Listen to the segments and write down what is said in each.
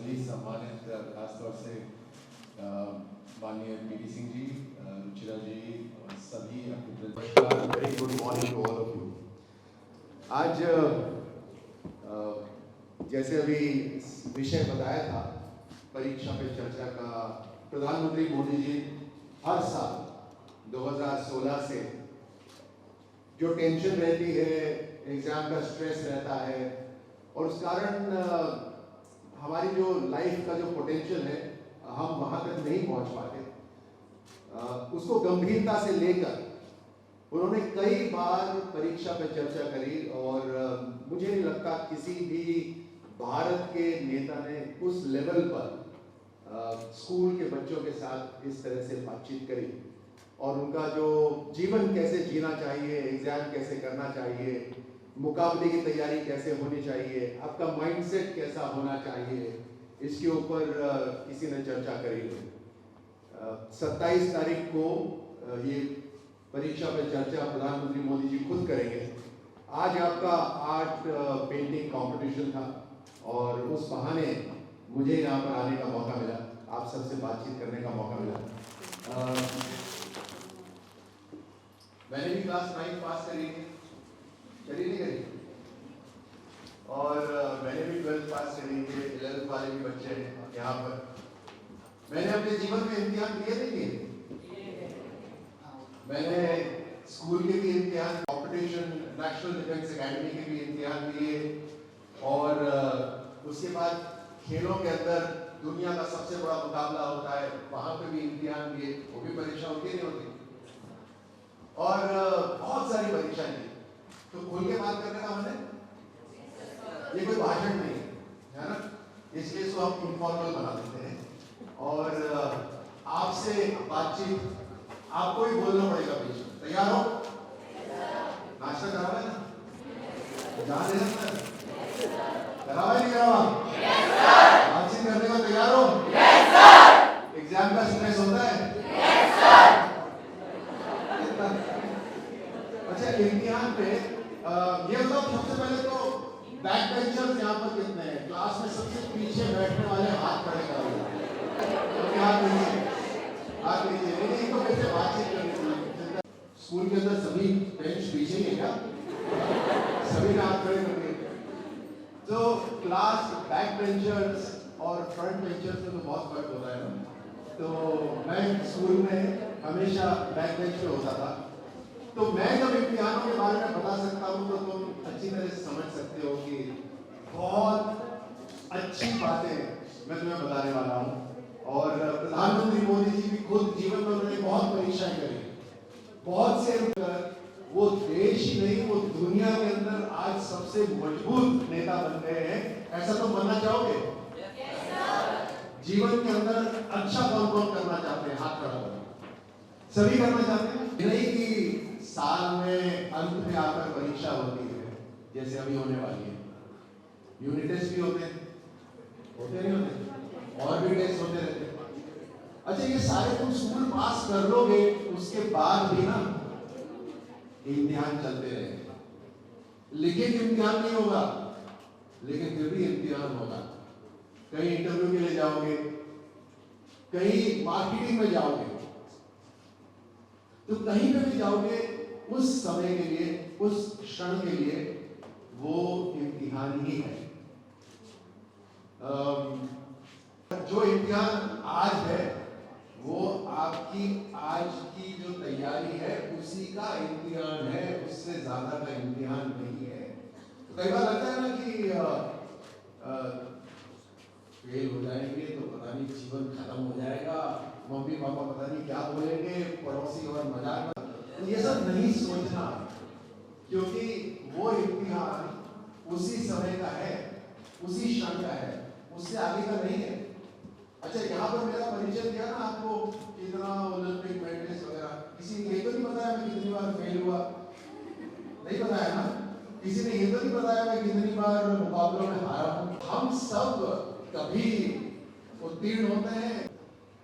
सभी सम्मानित खासतौर से माननीय पीडी सिंह जी, रुचिरा जी और सभी very good morning to all of you. आज जैसे अभी विषय बताया था परीक्षा पे चर्चा का, प्रधानमंत्री मोदी जी हर साल 2016 से जो टेंशन रहती है, एग्जाम का स्ट्रेस रहता है और उस कारण हमारी जो लाइफ का जो पोटेंशियल है हम वहां तक नहीं पहुंच पाते, उसको गंभीरता से लेकर उन्होंने कई बार परीक्षा पर चर्चा करी और मुझे नहीं लगता किसी भी भारत के नेता ने उस लेवल पर स्कूल के बच्चों के साथ इस तरह से बातचीत करी और उनका जो जीवन कैसे जीना चाहिए, एग्जाम कैसे करना चाहिए, मुकाबले की तैयारी कैसे होनी चाहिए, आपका माइंडसेट कैसा होना चाहिए, इसके ऊपर किसी ने चर्चा करी। 27 तारीख को ये परीक्षा पर चर्चा प्रधानमंत्री मोदी जी खुद करेंगे। आज आपका आर्ट पेंटिंग कंपटीशन था और उस बहाने मुझे यहाँ पर आने का मौका मिला, आप सबसे बातचीत करने का मौका मिला। मैंने भी क्लास 9 पास करी नहीं करी और मैंने भी 12th पास करी है, 11th वाले भी बच्चे हैं यहाँ पर। मैंने अपने जीवन में इम्तिहान दिए नहीं दिए, मैंने स्कूल के भी इम्तिहान, कंपटीशन, नेशनल डिफेंस एकेडमी के भी इम्तिहान दिए और उसके बाद खेलों के अंदर दुनिया का सबसे बड़ा मुकाबला होता है, वहां पे भी इम्तिहान दिए, वो भी परीक्षा होती नहीं होती और बहुत सारी परीक्षाएं दी। तो खुल के बात करने का मतलब ये कोई भाषण नहीं है ना, इसलिए इसको हम इनफॉर्मल बना देते हैं और आपसे बातचीत आपको ही बोलना पड़ेगा। बीच में तैयार हो? नाश्ता करा है ना? जान लेना करा है नहीं करा? बातचीत करने को तैयार हो? एग्जाम का स्ट्रेस होता है? अच्छा, इम्तिहान पे ये बताओ, सबसे पहले तो बैक बेंचर्स यहाँ पर कितने हैं? क्लास में सबसे पीछे बैठने वाले हाथ खड़े करो, हाथ नीचे नहीं तो कैसे बातचीत करनी? स्कूल के अंदर सभी बेंच पीछे ही है क्या? सभी ने हाथ खड़े कर दिए। तो क्लास बैक बेंचर्स और फ्रंट बेंचर्स में तो बहुत फर्क होता है ना। तो मैं स्कूल में हमेशा बैक बेंच पे होता था, तो मैं जब इम्तिहानों के बारे में बता सकता हूँ तो तुम अच्छी तरह से समझ सकते हो कि बहुत अच्छी बातें मैं तुम्हें बताने वाला हूँ। और प्रधानमंत्री मोदी जी भी खुद जीवन में उन्होंने बहुत परीक्षाएं करी, बहुत से वो देश ही नहीं, वो दुनिया के अंदर आज सबसे मजबूत नेता बन गए हैं। ऐसा तो बनना चाहोगे? जीवन के अंदर अच्छा कौन कौन करना चाहते हैं? हाथ खड़ा करो। सभी करना चाहते हैं? नहीं कि साल में अंत में आकर परीक्षा होती है जैसे अभी होने वाली है। यूनिट टेस्ट भी होते नहीं होते, और भी टेस्ट होते रहते हैं। अच्छा, ये सारे तुम स्कूल पास कर लोगे, उसके बाद भी ना इम्तिहान चलते रहेंगे। लिखित इम्तिहान नहीं होगा, लेकिन फिर भी इम्तिहान होगा। कहीं इंटरव्यू के लिए जाओगे, कहीं मार्केटिंग में जाओगे, तो कहीं पे भी जाओगे, उस समय के लिए, उस क्षण के लिए वो इम्तिहान ही है। जो इम्तिहान आज है वो आपकी आज की जो तैयारी है उसी का इम्तिहान है, उससे ज्यादा का इम्तिहान नहीं है। तो कई बार लगता है ना कि फेल हो जाएंगे तो पता नहीं जीवन खत्म हो जाएगा, मम्मी पापा पता नहीं क्या बोलेंगे, पड़ोसी और मजाक। तो ये सब नहीं सोचना, क्योंकि वो इम्तिहान उसी समय का है, उसी क्षण का है, उससे आगे का नहीं है। अच्छा, यहाँ पर मेरा परिचय दिया ना आपको, कितना ओलंपिक मेडल्स वगैरह, किसी ने ये तो नहीं बताया मैं कितनी बार फेल हुआ, नहीं बताया ना? किसी ने ये तो नहीं बताया मैं कितनी बार मुकाबलों में हारा हूँ। हम सब कभी उत्तीर्ण होते हैं,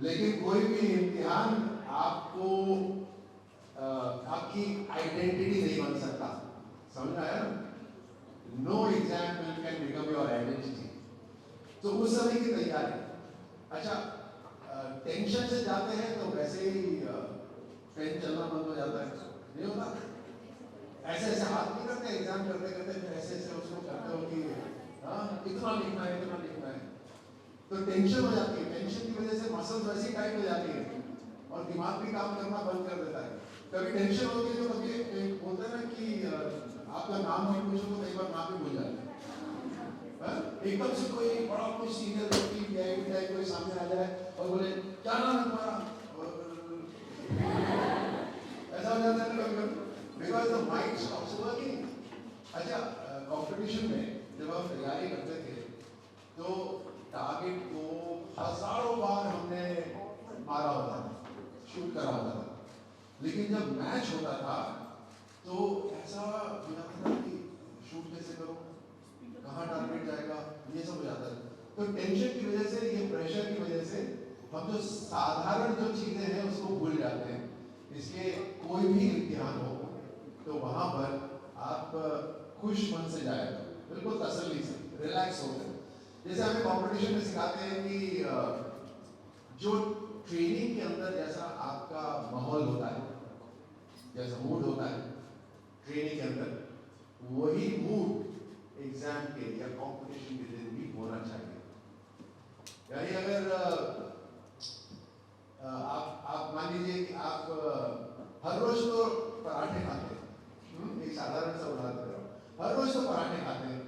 लेकिन कोई भी इम्तिहान आपको आपकी आइडेंटिटी नहीं बन सकता। समझ आया ना? No exam can become your identity. तो उस समय की तैयारी। अच्छा, टेंशन से जाते हैं तो वैसे ही पेन चलना बंद हो जाता है, नहीं होता? ऐसे ऐसे हाथ नहीं करते एग्जाम करते करते, फिर ऐसे ऐसे उसको करते हो कि हाँ इतना लिखना है इतना लिखना है, तो टेंशन हो जाती है। टेंशन की वजह से मसल्स वैसी टाइट हो जाती है और दिमाग भी काम करना बंद कर देता है। कभी टेंशन होती है तो कभी होता है ना कि आपका नाम नहीं पूछो तो कई बार नाम भी भूल जाते हैं। एकदम से कोई बड़ा कोई सीनियर व्यक्ति या कोई सामने आ जाए और बोले क्या नाम है तुम्हारा, ऐसा हो जाता है कभी कभी, because the mind stops working. अच्छा, कंपटीशन में जब हम तैयारी करते थे तो टारगेट को हजारों बार हमने मारा होता था, शूट करा होता था, लेकिन जब मैच होता था तो ऐसा हो जाता था कि शूट कैसे करो, कहाँ टारगेट जाएगा, ये सब हो जाता है। तो टेंशन की वजह से, ये प्रेशर की वजह से हम जो साधारण जो चीजें हैं उसको भूल जाते हैं। इसलिए कोई भी इम्तिहान हो तो वहां पर आप खुश मन से जाएगा, बिल्कुल तसल्ली से, रिलैक्स होकर। जैसे हमें कंपटीशन में सिखाते हैं कि जो ट्रेनिंग के अंदर जैसा आपका माहौल होता है, जैसा मूड होता है ट्रेनिंग के अंदर, वही मूड एग्जाम के या कंपटीशन के दिन भी होना चाहिए। यानी अगर आप मान लीजिए कि आप हर रोज तो पराठे खाते हैं, एक साधारण सा उदाहरण दे रहा हूं, हर रोज तो पराठे खाते हैं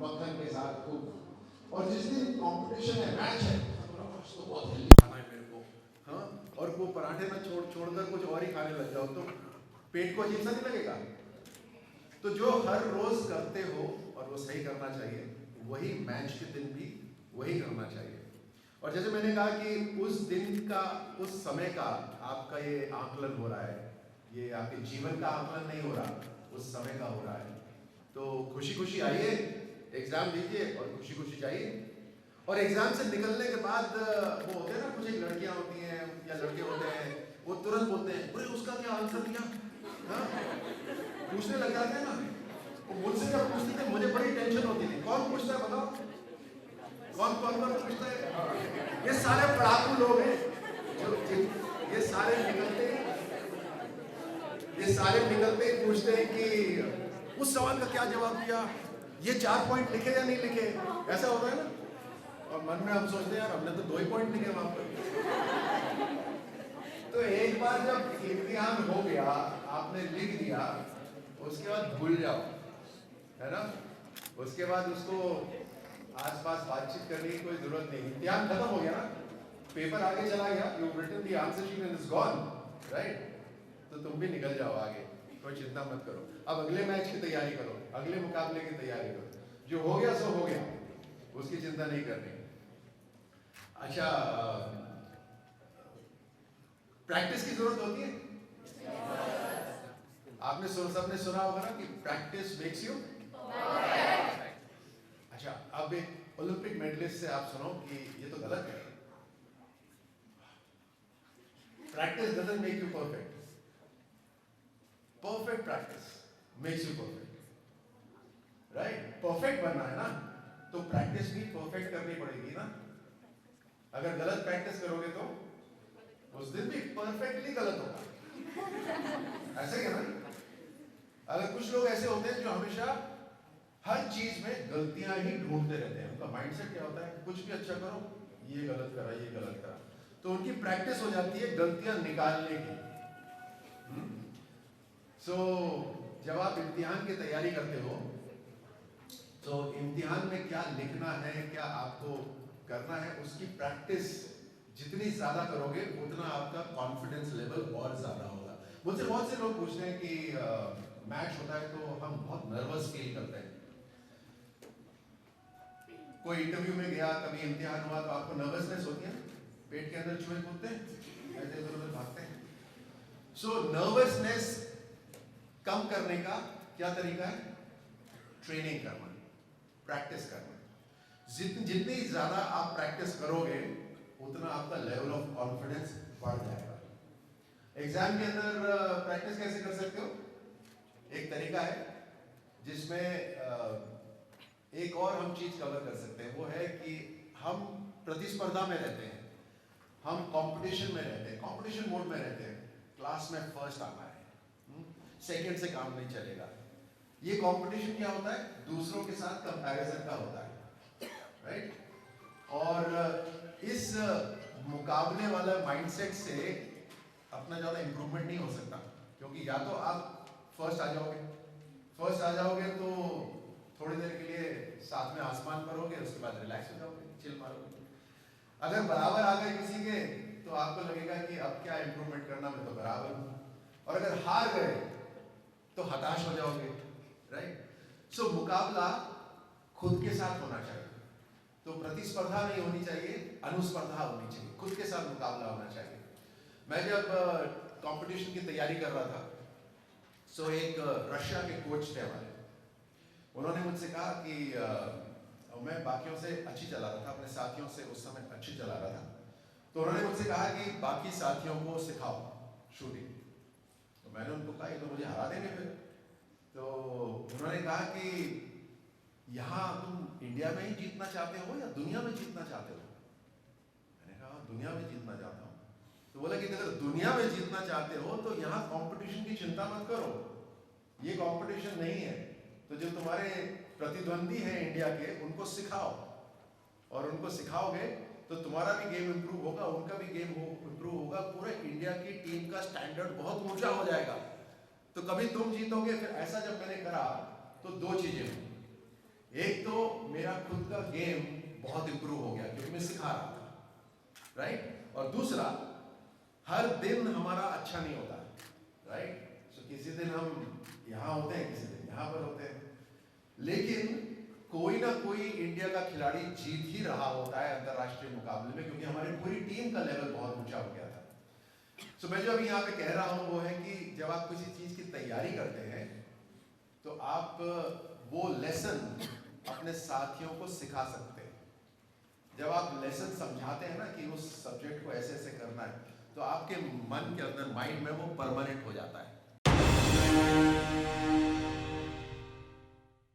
मक्खन के साथ खूब, और जिस दिन कंपटीशन है, मैच है, तो बहुत हेल्दी खाना है मेरे को, हाँ, और वो पराठे में छोड़कर कुछ और ही खाने लग जाओ तो पेट को अजीब सा नहीं लगेगा? तो जो हर रोज करते हो और वो सही करना चाहिए, वही मैच के दिन भी वही करना चाहिए। और जैसे मैंने कहा कि उस दिन का, उस समय का आपका ये आकलन हो रहा है, ये आपके जीवन का आकलन नहीं हो रहा, उस समय का हो रहा है। तो खुशी खुशी आइए, एग्जाम दीजिए और खुशी खुशी जाइए। और एग्जाम से निकलने के बाद वो होते हैं ना, कुछ एक लड़कियां होती हैं या लड़के होते हैं, वो तुरंत बोलते हैं अरे उसका क्या आंसर दिया, हाँ, पूछने लग जाते हैं ना। वो मुझसे जब पूछते थे मुझे बड़ी टेंशन होती थी, कौन पूछता है बताओ, कौन पूछता है? ये सारे पढ़ाकू लोग हैं जो ये सारे निकलते ही पूछते हैं कि उस सवाल का क्या जवाब दिया, ये 4 पॉइंट लिखे या नहीं लिखे, ऐसा होता है ना। और मन में हम सोचते हैं यार हमने तो 2 ही पॉइंट लिखे वहां पर। तो एक बार जब इम्तिहान हो गया, आपने लिख दिया, उसके बाद भूल जाओ, है ना। उसके बाद उसको आसपास बातचीत करने की कोई जरूरत नहीं। इम्तिहान खत्म हो गया ना, पेपर आगे चला गया, you written the answer sheet and it's gone, right. तो तुम भी निकल जाओ आगे, कोई चिंता मत करो। अब अगले मैच की तैयारी करो, अगले मुकाबले की तैयारी करो, जो हो गया सो हो गया, उसकी चिंता नहीं करनी। अच्छा, प्रैक्टिस की जरूरत होती है। आपने सबने सुना होगा ना कि प्रैक्टिस मेक्स यू। अच्छा, अब एक ओलंपिक मेडलिस्ट से आप सुनो कि ये तो गलत है, practice doesn't make you perfect, perfect practice makes you perfect, right. Perfect बनना है ना, तो प्रैक्टिस भी परफेक्ट करनी पड़ेगी ना। अगर गलत प्रैक्टिस करोगे तो उस दिन भी परफेक्टली गलत होगा, ऐसे ही है ना। अगर कुछ लोग ऐसे होते हैं जो हमेशा हर चीज में गलतियां ही ढूंढते रहते हैं, उनका माइंडसेट क्या होता है, कुछ भी अच्छा करो ये गलत करा, ये गलत करा, तो उनकी प्रैक्टिस हो जाती है गलतियां निकालने की। सो जब आप इम्तिहान की तैयारी करते हो तो इम्तिहान में क्या लिखना है, क्या आपको करना है, उसकी प्रैक्टिस जितनी ज्यादा करोगे उतना आपका कॉन्फिडेंस लेवल और ज्यादा होगा। मुझसे बहुत से लोग पूछते हैं कि मैच होता है तो हम बहुत नर्वस फील करते हैं। कोई इंटरव्यू में गया, कभी इम्तिहान हुआ तो आपको नर्वसनेस होती है, पेट के अंदर चूहे कूदते हैं, ऐसे इधर उधर भागते हैं। सो नर्वसनेस कम करने का क्या तरीका है? ट्रेनिंग करना, प्रैक्टिस करना। जितनी ज्यादा आप प्रैक्टिस करोगे उतना आपका लेवल ऑफ कॉन्फिडेंस बढ़ जाएगा। एग्जाम के अंदर प्रैक्टिस कैसे कर सकते हो? एक तरीका है जिसमें एक और हम चीज कवर कर सकते हैं, वो है कि हम प्रतिस्पर्धा में रहते हैं, हम कंपटीशन में रहते हैं, कंपटीशन मोड में रहते हैं। क्लास में फर्स्ट आना है, सेकंड से काम नहीं चलेगा। ये कंपटीशन क्या होता है? दूसरों के साथ कंपैरिजन का होता है, राइट? और इस मुकाबले वाला माइंडसेट से अपना ज़्यादा इम्प्रूवमेंट नहीं हो सकता, क्योंकि या तो आप फर्स्ट आ जाओगे तो थोड़ी देर के लिए साथ में आसमान पर होगे, उसके बाद रिलैक्स हो जाओगे, चिल मारोगे। अगर बराबर आ गए किसी के तो आपको लगेगा कि अब क्या इम्प्रूवमेंट करना, मैं तो बराबर हूँ। और अगर हार गए तो हताश हो जाओगे, राइट? सो मुकाबला खुद के साथ होना चाहिए। तो प्रतिस्पर्धा नहीं होनी चाहिए, अनुस्पर्धा होनी चाहिए, खुद के साथ मुकाबला होना चाहिए। मैं जब कंपटीशन की तैयारी कर रहा था, सो एक रशिया के कोच थे हमारे, उन्होंने मुझसे कहा कि मैं बाकियों से अच्छी चला रहा था, अपने साथियों से उस समय अच्छी चला रहा था, तो उन्होंने मुझसे कहा कि बाकी साथियों को सिखाओ शूटिंग। तो मैंने उनको कहा ये तो मुझे हरा देंगे फिर। तो उन्होंने कहा कि यहाँ तुम इंडिया में ही जीतना चाहते हो या दुनिया में जीतना चाहते हो? मैंने कहा दुनिया में जीतना चाहता हूँ। तो बोला कि अगर दुनिया में जीतना चाहते हो तो यहाँ कंपटीशन की चिंता मत करो, ये कंपटीशन नहीं है। तो जो तुम्हारे प्रतिद्वंदी हैं इंडिया के, उनको सिखाओ, और उनको सिखाओगे तो तुम्हारा भी गेम इंप्रूव होगा, उनका भी गेम इंप्रूव होगा, पूरे इंडिया की टीम का स्टैंडर्ड बहुत ऊंचा हो जाएगा। तो कभी तुम जीतोगे। फिर ऐसा जब मैंने करा तो दो चीजें हुई, एक तो मेरा खुद का गेम बहुत इंप्रूव हो गया क्योंकि मैं सिखा रहा था, राइट? और दूसरा, हर दिन हमारा अच्छा नहीं होता, राइट? सो किसी दिन हम यहाँ होते हैं, किसी दिन यहाँ पर होते हैं, लेकिन कोई ना कोई इंडिया का खिलाड़ी जीत ही रहा होता है अंतरराष्ट्रीय मुकाबले में, क्योंकि हमारी पूरी टीम का लेवल बहुत ऊंचा हो गया था। सो मैं जो अभी यहाँ पे कह रहा हूँ वो है कि जब आप किसी चीज की तैयारी करते हैं तो आप वो लेसन अपने साथियों को सिखा सकते हैं। जब आप लेसन समझाते हैं ना कि उस सब्जेक्ट को ऐसे ऐसे करना है, तो आपके मन के अंदर, माइंड में वो परमानेंट हो जाता है।